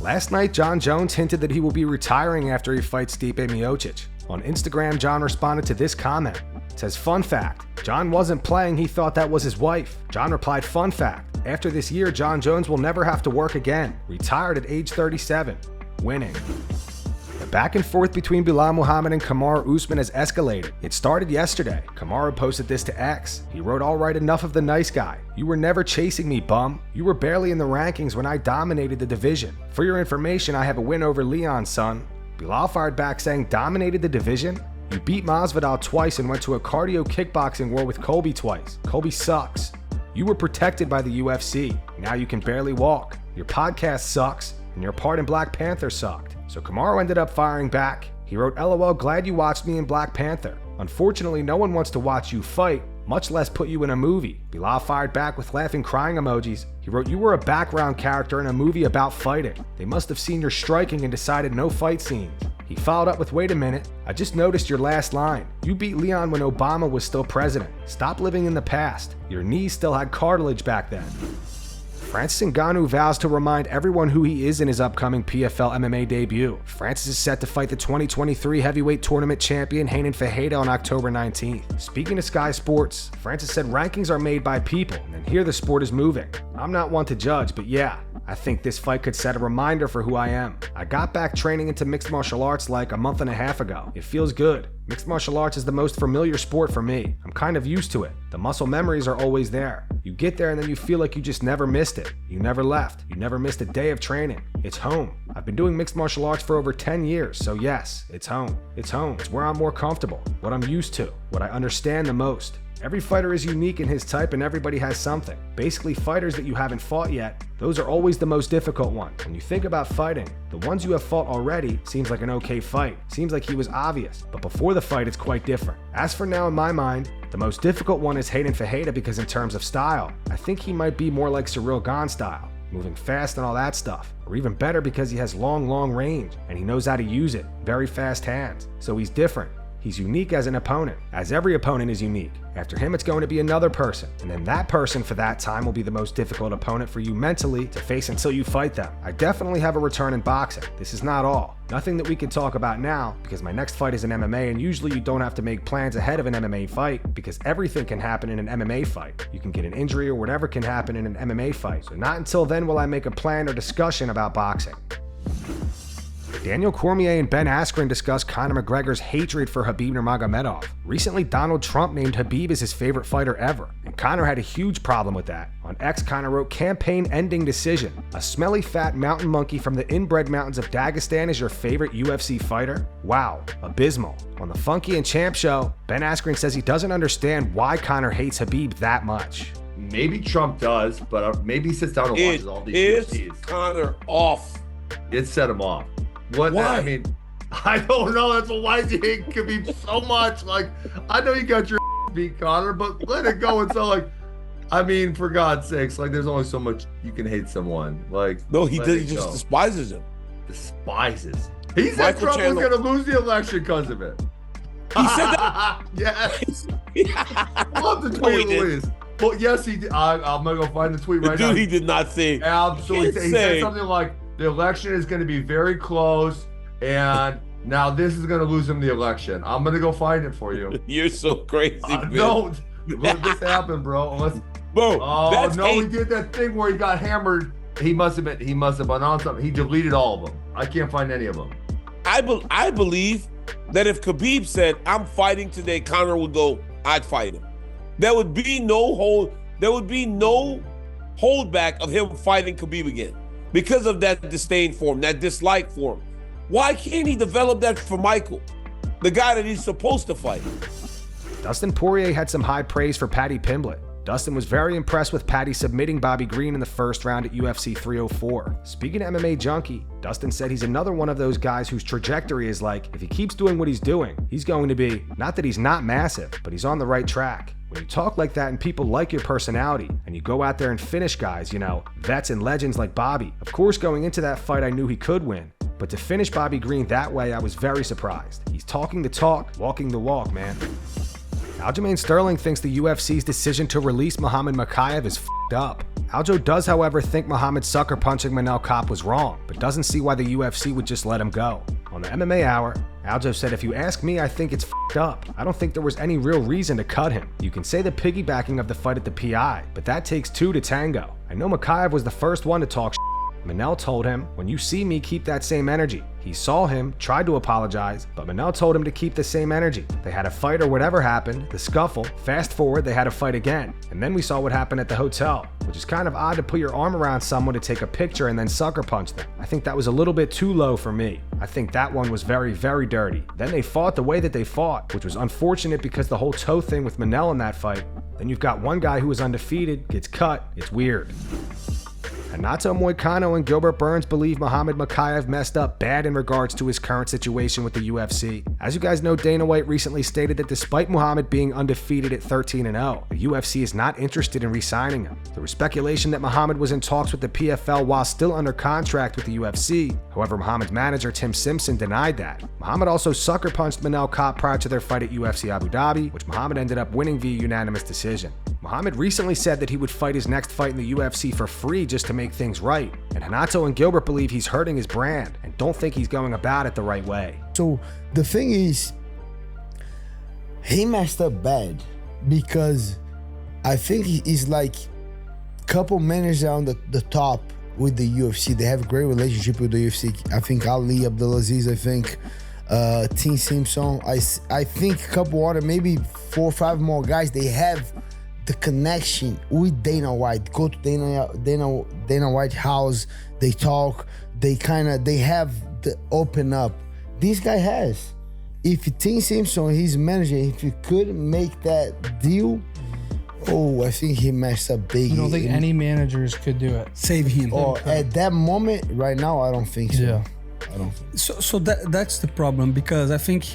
Last night, Jon Jones hinted that he will be retiring after he fights Stipe Miocic. On Instagram, Jon responded to this comment. It says, "Fun fact, Jon wasn't playing, he thought that was his wife." Jon replied, "Fun fact, after this year, Jon Jones will never have to work again. Retired at age 37. Winning." The back and forth between Belal Muhammad and Kamaru Usman has escalated. It started yesterday. Kamaru posted this to X. He wrote, "Alright, enough of the nice guy. You were never chasing me, bum. You were barely in the rankings when I dominated the division. For your information, I have a win over Leon, son." Belal fired back saying, "Dominated the division? You beat Masvidal twice and went to a cardio kickboxing war with Colby twice. Colby sucks. You were protected by the UFC. Now you can barely walk. Your podcast sucks, and your part in Black Panther sucked." So Kamaru ended up firing back. He wrote, "LOL, glad you watched me in Black Panther. Unfortunately, no one wants to watch you fight, much less put you in a movie." Belal fired back with laughing crying emojis. He wrote, "You were a background character in a movie about fighting. They must have seen your striking and decided no fight scenes." He followed up with, "Wait a minute, I just noticed your last line. You beat Leon when Obama was still president. Stop living in the past. Your knees still had cartilage back then." Francis Ngannou vows to remind everyone who he is in his upcoming PFL MMA debut. Francis is set to fight the 2023 heavyweight tournament champion Renato Moicano on October 19th. Speaking to Sky Sports, Francis said rankings are made by people, and here the sport is moving. "I'm not one to judge, but yeah, I think this fight could set a reminder for who I am. I got back training into mixed martial arts like a month and a half ago. It feels good. Mixed martial arts is the most familiar sport for me. I'm kind of used to it. The muscle memories are always there. You get there and then you feel like you just never missed it. You never left. You never missed a day of training. It's home. I've been doing mixed martial arts for over 10 years, so yes, it's home. It's home. It's where I'm more comfortable, what I'm used to, what I understand the most. Every fighter is unique in his type and everybody has something. Basically, fighters that you haven't fought yet, those are always the most difficult ones. When you think about fighting, the ones you have fought already seems like an okay fight. Seems like he was obvious, but before the fight, it's quite different. As for now, in my mind, the most difficult one is Hayden Fajeda because in terms of style, I think he might be more like Cyril Gane style, moving fast and all that stuff. Or even better because he has long range and he knows how to use it, very fast hands. So he's different. He's unique as an opponent, as every opponent is unique. After him, it's going to be another person, and then that person for that time will be the most difficult opponent for you mentally to face until you fight them. I definitely have a return in boxing. This is not all. Nothing that we can talk about now, because my next fight is in MMA, and usually you don't have to make plans ahead of an MMA fight, because everything can happen in an MMA fight. You can get an injury or whatever can happen in an MMA fight. So not until then will I make a plan or discussion about boxing. Daniel Cormier and Ben Askren discussed Conor McGregor's hatred for Khabib Nurmagomedov. Recently, Donald Trump named Khabib as his favorite fighter ever, and Conor had a huge problem with that. On X, Conor wrote, "Campaign-ending decision. A smelly fat mountain monkey from the inbred mountains of Dagestan is your favorite UFC fighter? Wow, abysmal." On the Funky and Champ show, Ben Askren says he doesn't understand why Conor hates Khabib that much. Maybe Trump does, but maybe he sits down and watches all these UFCs. UFCs. Conor off. It set him off. What? Why? I mean, I don't know. That's why you hate Khabib so much. Like, I know you got your beat, Conor, but let it go. And so, like, I mean, for God's sakes, like, there's only so much you can hate someone. Like, no, he did. He just despises him. Despises. He said Trump was going to lose the election because of it. He said that. Yes. Love the tweet, Luis. Well, yes, he did. I'm gonna go find the tweet right now. Dude, he did not say. Absolutely. He said something like, "The election is going to be very close, and now this is going to lose him the election." I'm going to go find it for you. You're so crazy, man. Don't let this happen, bro. Unless, bro. Oh no, he did that thing where he got hammered. He must have been on something. He deleted all of them. I can't find any of them. I believe that if Khabib said, "I'm fighting today," Conor would go, "I'd fight him." There would be no holdback of him fighting Khabib again. Because of that disdain for him, that dislike for him. Why can't he develop that for Michael, the guy that he's supposed to fight? Dustin Poirier had some high praise for Paddy Pimblett. Dustin was very impressed with Paddy submitting Bobby Green in the first round at UFC 304. Speaking to MMA Junkie, Dustin said he's another one of those guys whose trajectory is like, if he keeps doing what he's doing, he's going to be, not that he's not massive, but he's on the right track. When you talk like that and people like your personality, and you go out there and finish guys, vets and legends like Bobby. Of course, going into that fight, I knew he could win. But to finish Bobby Green that way, I was very surprised. He's talking the talk, walking the walk, man. Aljamain Sterling thinks the UFC's decision to release Muhammad Mokaev is f***ed up. Aljo does, however, think Muhammad sucker punching Manel Kape was wrong, but doesn't see why the UFC would just let him go. On the MMA Hour, Aljo said, "If you ask me, I think it's f***ed up. I don't think there was any real reason to cut him. You can say the piggybacking of the fight at the PI, but that takes two to tango. I know Mokaev was the first one to talk shit. Manel told him, when you see me, keep that same energy. He saw him, tried to apologize, but Manel told him to keep the same energy. They had a fight or whatever happened, the scuffle, fast forward, they had a fight again. And then we saw what happened at the hotel, which is kind of odd to put your arm around someone to take a picture and then sucker punch them. I think that was a little bit too low for me. I think that one was very, very dirty. Then they fought the way that they fought, which was unfortunate because the whole toe thing with Manel in that fight. Then you've got one guy who was undefeated, gets cut, it's weird." Renato Moicano and Gilbert Burns believe Muhammad Mokaev messed up bad in regards to his current situation with the UFC. As you guys know, Dana White recently stated that despite Muhammad being undefeated at 13-0, the UFC is not interested in re-signing him. There was speculation that Muhammad was in talks with the PFL while still under contract with the UFC. However, Muhammad's manager Tim Simpson denied that. Muhammad also sucker punched Manel Kape prior to their fight at UFC Abu Dhabi, which Muhammad ended up winning via unanimous decision. Muhammad recently said that he would fight his next fight in the UFC for free just to make things right, and Renato and Gilbert believe he's hurting his brand and don't think he's going about it the right way. So the thing is, he messed up bad because I think he's like couple managers on the top with the UFC. They have a great relationship with the UFC. I think Ali, Abdulaziz, I think Tim Simpson. I think a couple other, maybe 4 or 5 more guys, they have the connection with Dana White. Go to Dana White house, they talk, they have the open up. This guy has. If Tim Simpson, his manager, if you couldn't make that deal, I think he messed up big. You don't think any managers could do it? Save him. At that moment, right now, I don't think so. Yeah. I don't think so. So that's the problem, because I think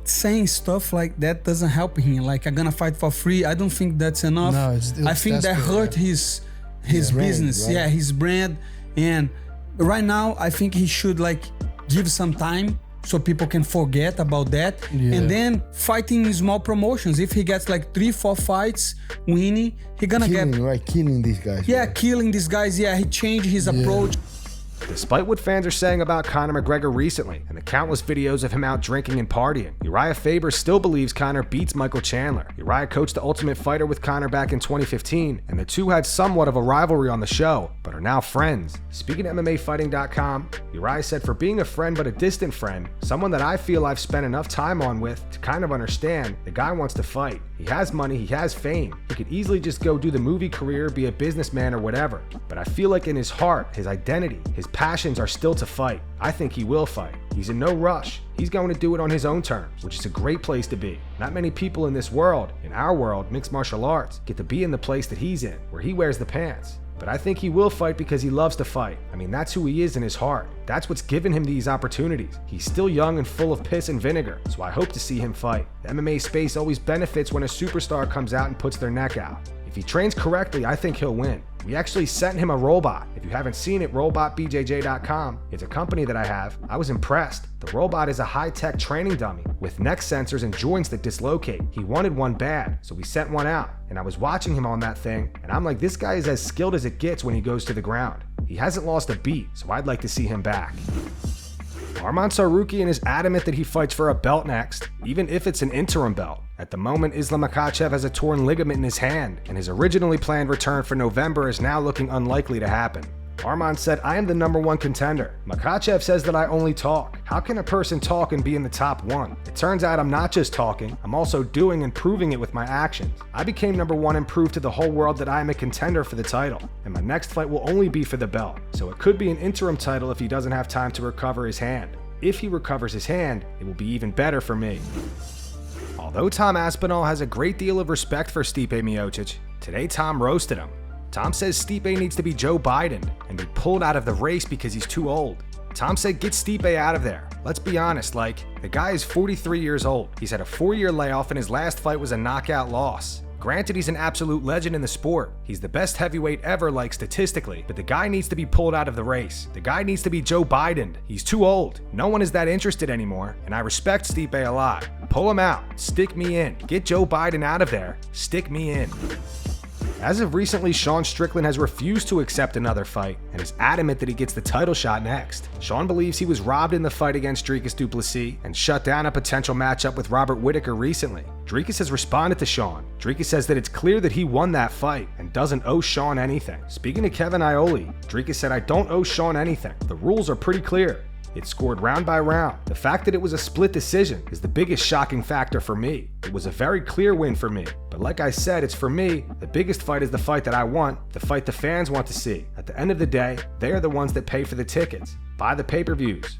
saying stuff like that doesn't help him. Like, I'm gonna fight for free. I don't think that's enough. No, it's I think that hurt his business. Brand, right? Yeah, his brand. And right now, I think he should give some time so people can forget about that. Yeah. And then fighting small promotions. If he gets 3-4 fights winning, he gonna killing these guys. Yeah, right? killing these guys. Yeah, he changed his approach. Despite what fans are saying about Conor McGregor recently and the countless videos of him out drinking and partying, Urijah Faber still believes Conor beats Michael Chandler. Urijah coached The Ultimate Fighter with Conor back in 2015, and the two had somewhat of a rivalry on the show, but are now friends. Speaking to MMAfighting.com, Urijah said, "For being a friend but a distant friend, someone that I feel I've spent enough time on with to kind of understand, the guy wants to fight. He has money, he has fame. He could easily just go do the movie career, be a businessman or whatever. But I feel like in his heart, his identity, his passions are still to fight. I think he will fight. He's in no rush. He's going to do it on his own terms, which is a great place to be. Not many people in this world, in our world, mixed martial arts, get to be in the place that he's in, where he wears the pants. But I think he will fight because he loves to fight. I mean, that's who he is in his heart. That's what's given him these opportunities. He's still young and full of piss and vinegar, so I hope to see him fight. The MMA space always benefits when a superstar comes out and puts their neck out. If he trains correctly, I think he'll win. We actually sent him a robot. If you haven't seen it, robotbjj.com. It's a company that I have. I was impressed. The robot is a high-tech training dummy with neck sensors and joints that dislocate. He wanted one bad, so we sent one out. And I was watching him on that thing, and I'm like, this guy is as skilled as it gets when he goes to the ground. He hasn't lost a beat, so I'd like to see him back. Arman Tsarukyan is adamant that he fights for a belt next, even if it's an interim belt. At the moment, Islam Makhachev has a torn ligament in his hand, and his originally planned return for November is now looking unlikely to happen. Arman said, "I am the #1 contender. Makhachev says that I only talk. How can a person talk and be in the top 1? It turns out I'm not just talking, I'm also doing and proving it with my actions. I became #1 and proved to the whole world that I am a contender for the title, and my next fight will only be for the belt. So it could be an interim title if he doesn't have time to recover his hand. If he recovers his hand, it will be even better for me." Although Tom Aspinall has a great deal of respect for Stipe Miocic, today Tom roasted him. Tom says Stipe needs to be Joe Biden and be pulled out of the race because he's too old. Tom said, "Get Stipe out of there. Let's be honest, the guy is 43 years old. He's had a 4-year layoff and his last fight was a knockout loss. Granted, he's an absolute legend in the sport. He's the best heavyweight ever, statistically, but the guy needs to be pulled out of the race. The guy needs to be Joe Biden. He's too old. No one is that interested anymore, and I respect Stipe a lot. Pull him out. Stick me in. Get Joe Biden out of there. Stick me in." As of recently, Sean Strickland has refused to accept another fight and is adamant that he gets the title shot next. Sean believes he was robbed in the fight against Dricus Du Plessis and shut down a potential matchup with Robert Whittaker recently. Dricus has responded to Sean. Dricus says that it's clear that he won that fight and doesn't owe Sean anything. Speaking to Kevin Iole, Dricus said, "I don't owe Sean anything. The rules are pretty clear. It's scored round by round. The fact that it was a split decision is the biggest shocking factor for me. It was a very clear win for me. But like I said, it's for me. The biggest fight is the fight that I want, the fight the fans want to see. At the end of the day, they are the ones that pay for the tickets, buy the pay-per-views,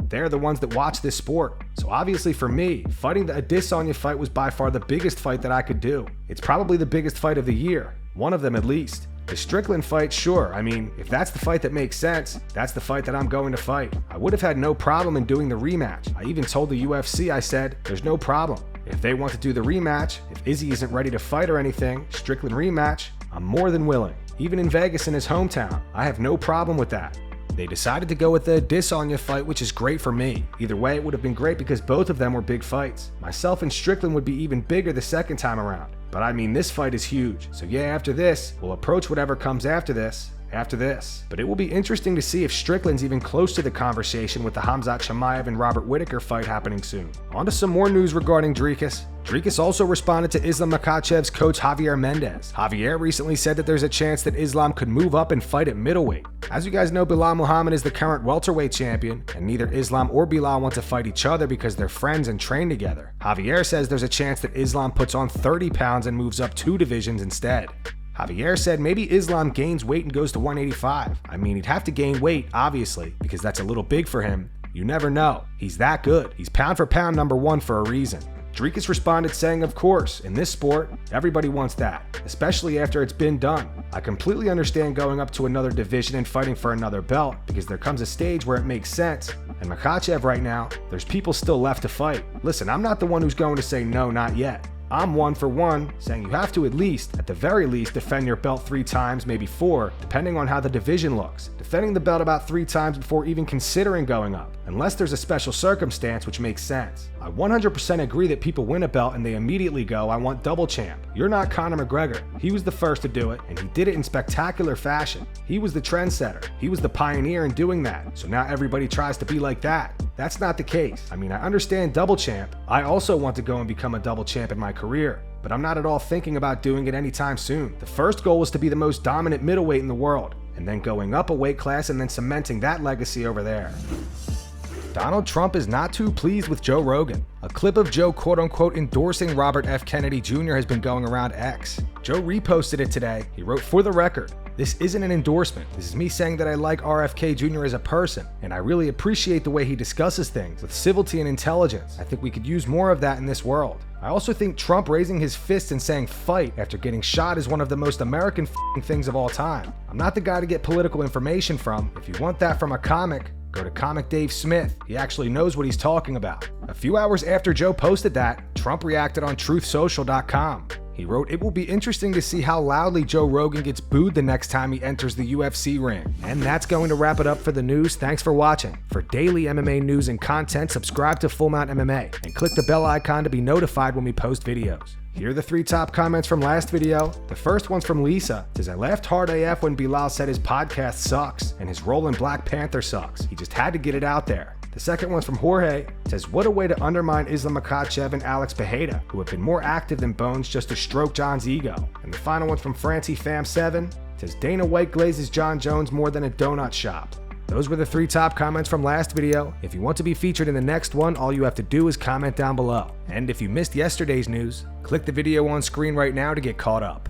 they're the ones that watch this sport. So obviously for me, fighting the Adesanya fight was by far the biggest fight that I could do. It's probably the biggest fight of the year, one of them at least. The Strickland fight, sure. I mean, if that's the fight that makes sense, that's the fight that I'm going to fight. I would have had no problem in doing the rematch. I even told the UFC, I said, there's no problem. If they want to do the rematch, if Izzy isn't ready to fight or anything, Strickland rematch, I'm more than willing. Even in Vegas in his hometown, I have no problem with that. They decided to go with the Adesanya fight, which is great for me. Either way, it would have been great because both of them were big fights. Myself and Strickland would be even bigger the second time around. But I mean, this fight is huge. So yeah, after this, we'll approach whatever comes after this. But it will be interesting to see if Strickland's even close to the conversation with the Khamzat Chimaev and Robert Whittaker fight happening soon. On to some more news regarding Dricus. Dricus also responded to Islam Makhachev's coach Javier Mendez. Javier recently said that there's a chance that Islam could move up and fight at middleweight. As you guys know, Belal Muhammad is the current welterweight champion, and neither Islam or Belal want to fight each other because they're friends and train together. Javier says there's a chance that Islam puts on 30 pounds and moves up 2 divisions instead. Javier said maybe Islam gains weight and goes to 185. I mean, he'd have to gain weight, obviously, because that's a little big for him. You never know. He's that good. He's pound for pound #1 for a reason. Dricus responded saying, of course, in this sport, everybody wants that, especially after it's been done. I completely understand going up to another division and fighting for another belt because there comes a stage where it makes sense. And Makhachev right now, there's people still left to fight. Listen, I'm not the one who's going to say no, not yet. I'm 1 for 1, saying you have to at the very least, defend your belt 3 times, maybe 4, depending on how the division looks. Defending the belt about 3 times before even considering going up, unless there's a special circumstance which makes sense. I 100% agree that people win a belt and they immediately go, I want double champ. You're not Conor McGregor. He was the first to do it, and he did it in spectacular fashion. He was the trendsetter. He was the pioneer in doing that. So now everybody tries to be like that. That's not the case. I mean, I understand double champ. I also want to go and become a double champ in my career, but I'm not at all thinking about doing it anytime soon. The first goal was to be the most dominant middleweight in the world, and then going up a weight class and then cementing that legacy over there. Donald Trump is not too pleased with Joe Rogan. A clip of Joe quote-unquote endorsing Robert F. Kennedy Jr. has been going around X. Joe reposted it today. He wrote, "For the record, this isn't an endorsement. This is me saying that I like RFK Jr. as a person, and I really appreciate the way he discusses things with civility and intelligence. I think we could use more of that in this world. I also think Trump raising his fist and saying fight after getting shot is one of the most American things of all time. I'm not the guy to get political information from. If you want that from a comic, go to Comic Dave Smith. He actually knows what he's talking about." A few hours after Joe posted that, Trump reacted on TruthSocial.com. He wrote, "It will be interesting to see how loudly Joe Rogan gets booed the next time he enters the UFC ring." And that's going to wrap it up for the news. Thanks for watching. For daily MMA news and content, subscribe to Full Mount MMA and click the bell icon to be notified when we post videos. Here are the 3 top comments from last video. The first one's from Lisa. It says, "I laughed hard AF when Belal said his podcast sucks and his role in Black Panther sucks. He just had to get it out there." The second one's from Jorge. It says, "What a way to undermine Islam Makhachev and Alex Pereira, who have been more active than Bones just to stroke John's ego." And the final one's from Francie Fam7. It says, "Dana White glazes Jon Jones more than a donut shop." Those were the 3 top comments from last video. If you want to be featured in the next one, all you have to do is comment down below. And if you missed yesterday's news, click the video on screen right now to get caught up.